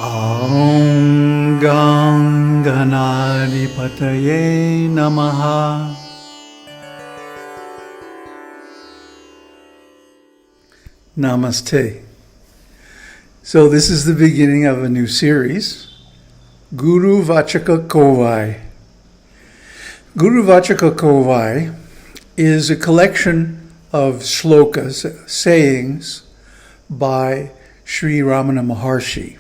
Aum Ganganadipataye Namaha. Namaste. So this is the beginning of a new series, Guru-vachaka-kovai. Guru-vachaka-kovai is a collection of shlokas, sayings, by Sri Ramana Maharshi.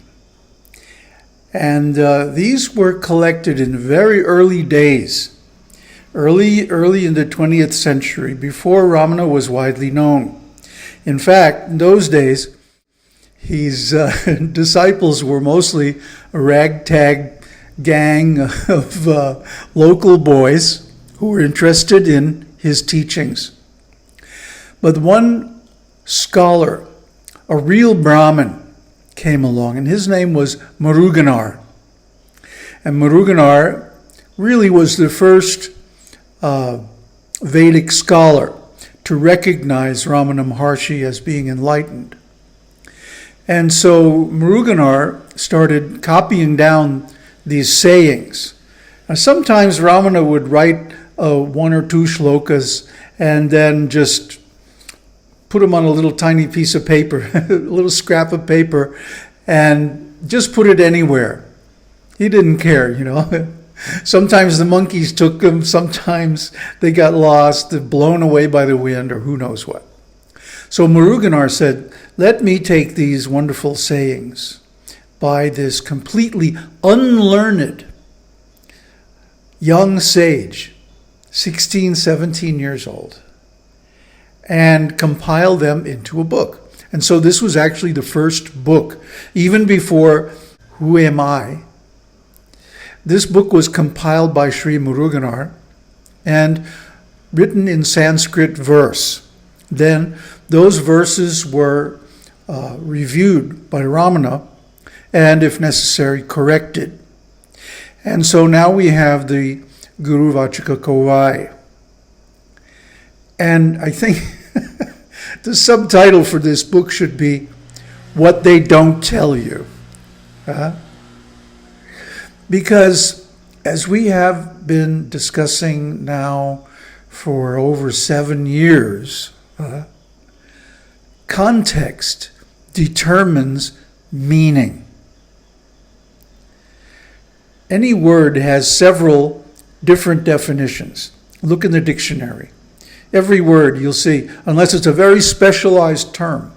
And these were collected in very early days, early in the 20th century, before Ramana was widely known. In fact, in those days, his disciples were mostly a ragtag gang of local boys who were interested in his teachings. But one scholar, a real Brahmin, came along, and his name was Muruganar. And Muruganar really was the first Vedic scholar to recognize Ramana Maharshi as being enlightened. And so Muruganar started copying down these sayings. Now, sometimes Ramana would write one or two shlokas and then just put them on a little tiny piece of paper, a little scrap of paper, and just put it anywhere. He didn't care, Sometimes the monkeys took them, sometimes they got lost, blown away by the wind, or who knows what. So Muruganar said, let me take these wonderful sayings by this completely unlearned young sage, 16, 17 years old, and compile them into a book. And so this was actually the first book, even before Who Am I? This book was compiled by Sri Muruganar and written in Sanskrit verse. Then those verses were reviewed by Ramana and, if necessary, corrected. And so now we have the Guru-vachaka-kovai. And I think the subtitle for this book should be, What They Don't Tell You. Because as we have been discussing now for over 7 years, context determines meaning. Any word has several different definitions. Look in the dictionary. Every word, you'll see, unless it's a very specialized term,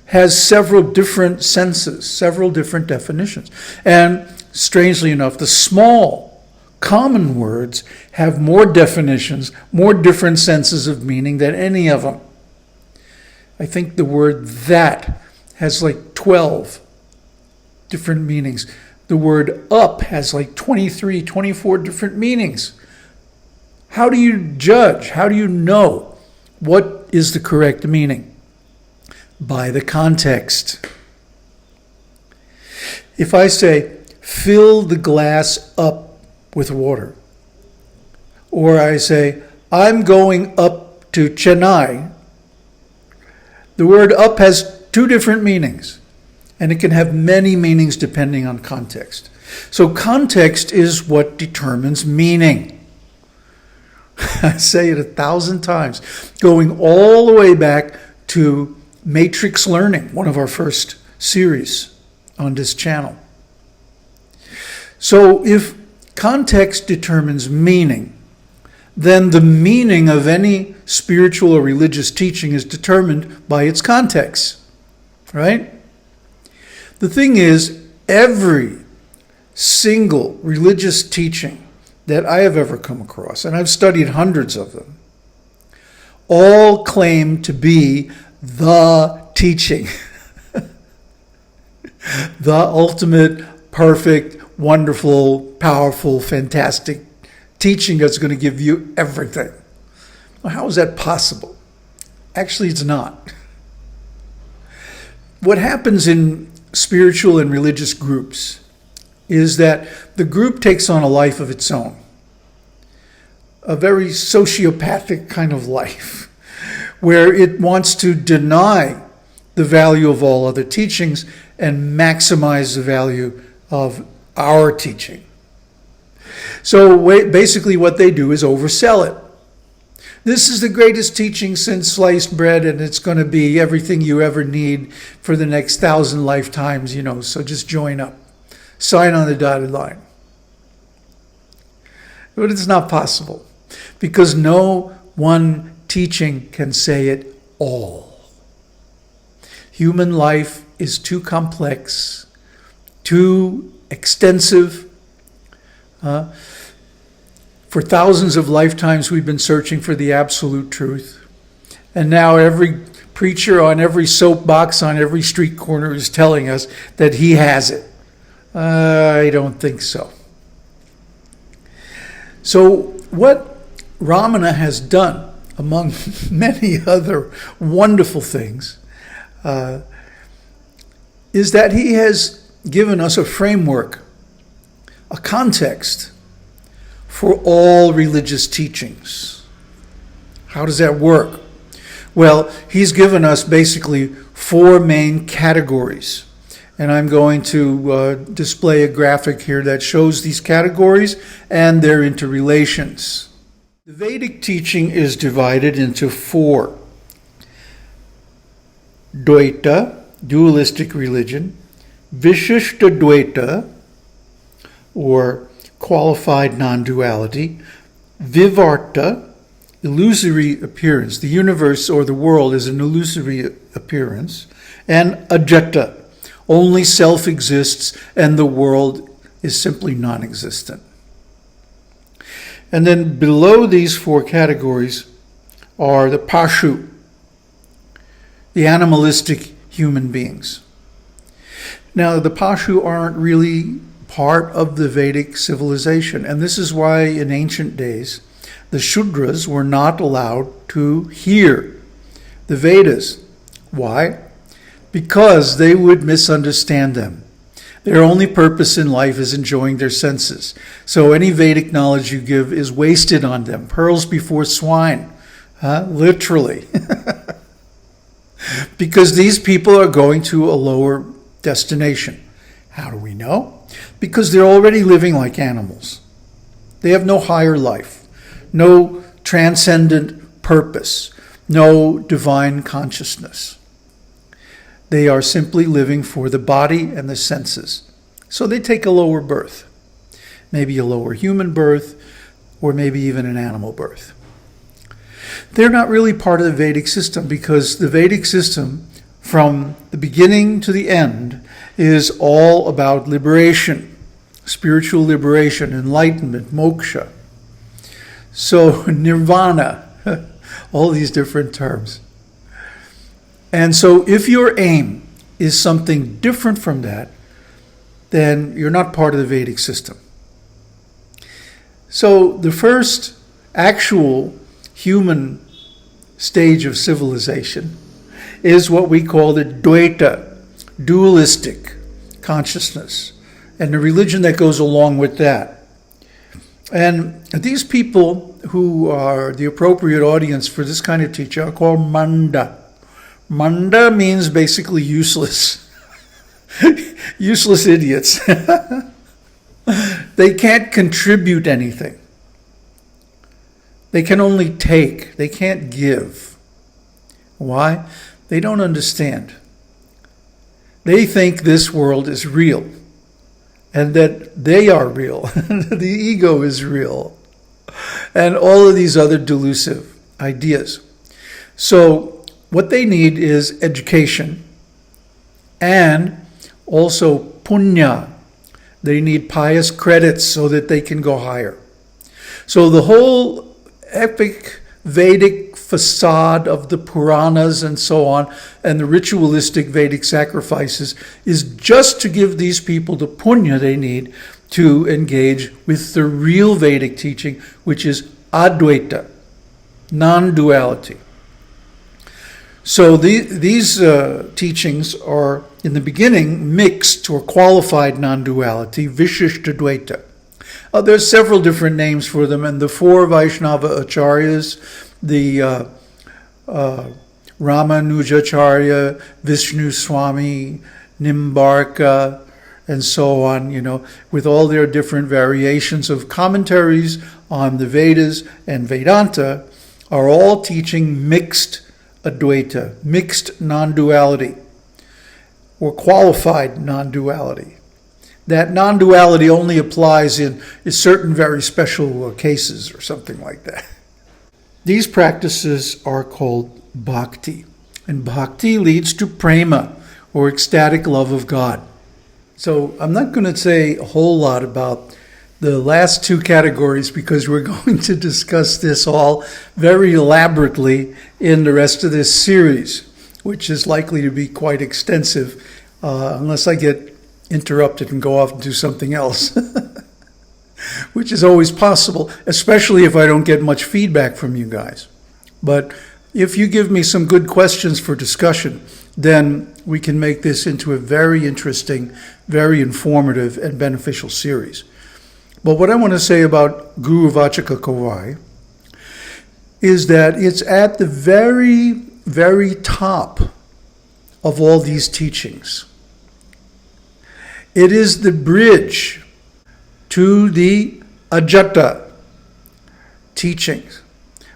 has several different senses, several different definitions. And strangely enough, the small, common words have more definitions, more different senses of meaning than any of them. I think the word that has like 12 different meanings. The word up has like 23, 24 different meanings. How do you judge? How do you know what is the correct meaning? By the context. If I say, fill the glass up with water, or I say, I'm going up to Chennai, the word up has two different meanings, and it can have many meanings depending on context. So context is what determines meaning. I say it 1,000 times, going all the way back to Matrix Learning, one of our first series on this channel. So if context determines meaning, then the meaning of any spiritual or religious teaching is determined by its context, right? The thing is, every single religious teaching that I have ever come across, and I've studied hundreds of them, all claim to be the teaching. The ultimate, perfect, wonderful, powerful, fantastic teaching that's going to give you everything. Well, how is that possible? Actually, it's not. What happens in spiritual and religious groups is that the group takes on a life of its own, a very sociopathic kind of life, where it wants to deny the the value of all other teachings and maximize the value of our teaching. So basically what they do is oversell it. This is the greatest teaching since sliced bread, and it's going to be everything you ever need for the next 1,000 lifetimes, so just join up. Sign on the dotted line. But it's not possible, because no one teaching can say it all. Human life is too complex, too extensive. For thousands of lifetimes we've been searching for the absolute truth. And now every preacher on every soapbox on every street corner is telling us that he has it. I don't think so. So what Ramana has done, among many other wonderful things, is that he has given us a framework, a context for all religious teachings. How does that work? Well, he's given us basically 4 main categories. And I'm going to display a graphic here that shows these categories and their interrelations. The Vedic teaching is divided into 4. Dvaita, dualistic religion. Vishishta Dvaita, or qualified non-duality. Vivarta, illusory appearance. The universe or the world is an illusory appearance. And Ajata, only self exists and the world is simply non-existent. And then below these 4 categories are the Pashu, the animalistic human beings. Now, the Pashu aren't really part of the Vedic civilization, and this is why in ancient days the Shudras were not allowed to hear the Vedas. Why? Because they would misunderstand them. Their only purpose in life is enjoying their senses. So any Vedic knowledge you give is wasted on them. Pearls before swine. Literally. Because these people are going to a lower destination. How do we know? Because they're already living like animals. They have no higher life, no transcendent purpose, no divine consciousness. They are simply living for the body and the senses. So they take a lower birth, maybe a lower human birth, or maybe even an animal birth. They're not really part of the Vedic system, because the Vedic system, from the beginning to the end, is all about liberation, spiritual liberation, enlightenment, moksha. So nirvana, all these different terms. And so if your aim is something different from that, then you're not part of the Vedic system. So the first actual human stage of civilization is what we call the Dvaita, dualistic consciousness, and the religion that goes along with that. And these people who are the appropriate audience for this kind of teaching are called Manda. Manda means basically useless. Useless idiots. They can't contribute anything. They can only take. They can't give. Why? They don't understand. They think this world is real and that they are real. The ego is real. And all of these other delusive ideas. So what they need is education and also punya. They need pious credits so that they can go higher. So the whole epic Vedic facade of the Puranas and so on, and the ritualistic Vedic sacrifices, is just to give these people the punya they need to engage with the real Vedic teaching, which is Advaita, non-duality. So these teachings are, in the beginning, mixed or qualified non-duality, Vishishta Dvaita. There's several different names for them, and the 4 Vaishnava Acharyas, the Ramana Acharya, Vishnu Swami, Nimbarka, and so on, with all their different variations of commentaries on the Vedas and Vedanta, are all teaching mixed Advaita, mixed non-duality, or qualified non-duality. That non-duality only applies in certain very special cases or something like that. These practices are called bhakti, and bhakti leads to prema, or ecstatic love of God. So I'm not going to say a whole lot about the last two categories because we're going to discuss this all very elaborately in the rest of this series, which is likely to be quite extensive unless I get interrupted and go off and do something else, which is always possible, especially if I don't get much feedback from you guys. But if you give me some good questions for discussion, then we can make this into a very interesting, very informative, and beneficial series. But what I want to say about Guru-vachaka-kovai is that it's at the very, very top of all these teachings. It is the bridge to the Ajata teachings,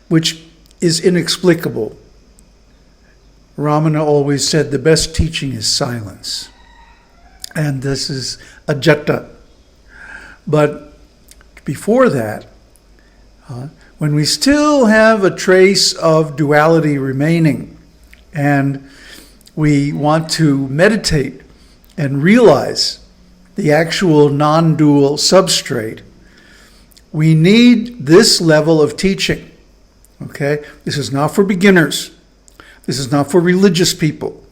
which is inexplicable. Ramana always said the best teaching is silence. And this is Ajata. But before that, when we still have a trace of duality remaining, and we want to meditate and realize the actual non-dual substrate, we need this level of teaching. Okay? This is not for beginners. This is not for religious people.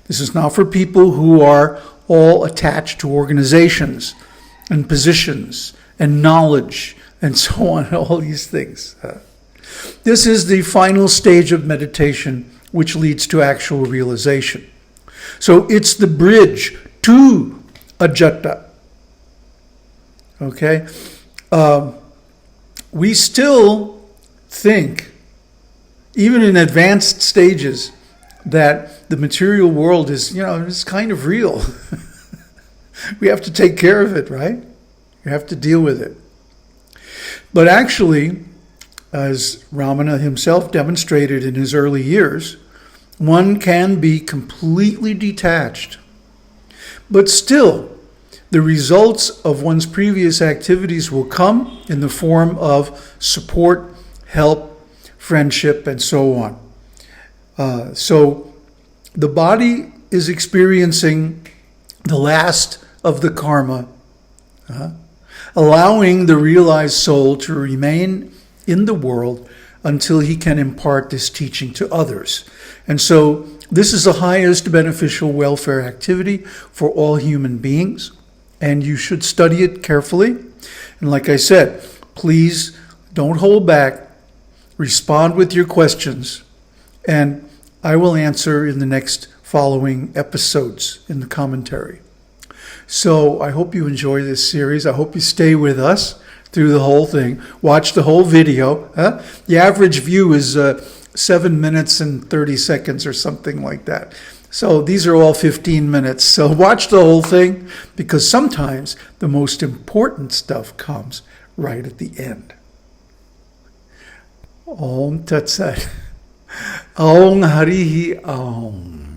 This is not for people who are all attached to organizations and positions and knowledge and so on, all these things. This is the final stage of meditation, which leads to actual realization. So it's the bridge to Ajata. Okay? We still think, even in advanced stages, that the material world is, is kind of real. We have to take care of it, right? You have to deal with it. But actually, as Ramana himself demonstrated in his early years, one can be completely detached. But still, the results of one's previous activities will come in the form of support, help, friendship, and so on. So the body is experiencing the last of the karma, allowing the realized soul to remain in the world until he can impart this teaching to others. And so this is the highest beneficial welfare activity for all human beings, and you should study it carefully. And like I said, please don't hold back. Respond with your questions, and I will answer in the next following episodes in the commentary. So I hope you enjoy this series. I hope you stay with us through the whole thing. Watch the whole video. The average view is 7 minutes and 30 seconds or something like that. So these are all 15 minutes. So watch the whole thing, because sometimes the most important stuff comes right at the end. Om Tat Sat. Om Harihi Om.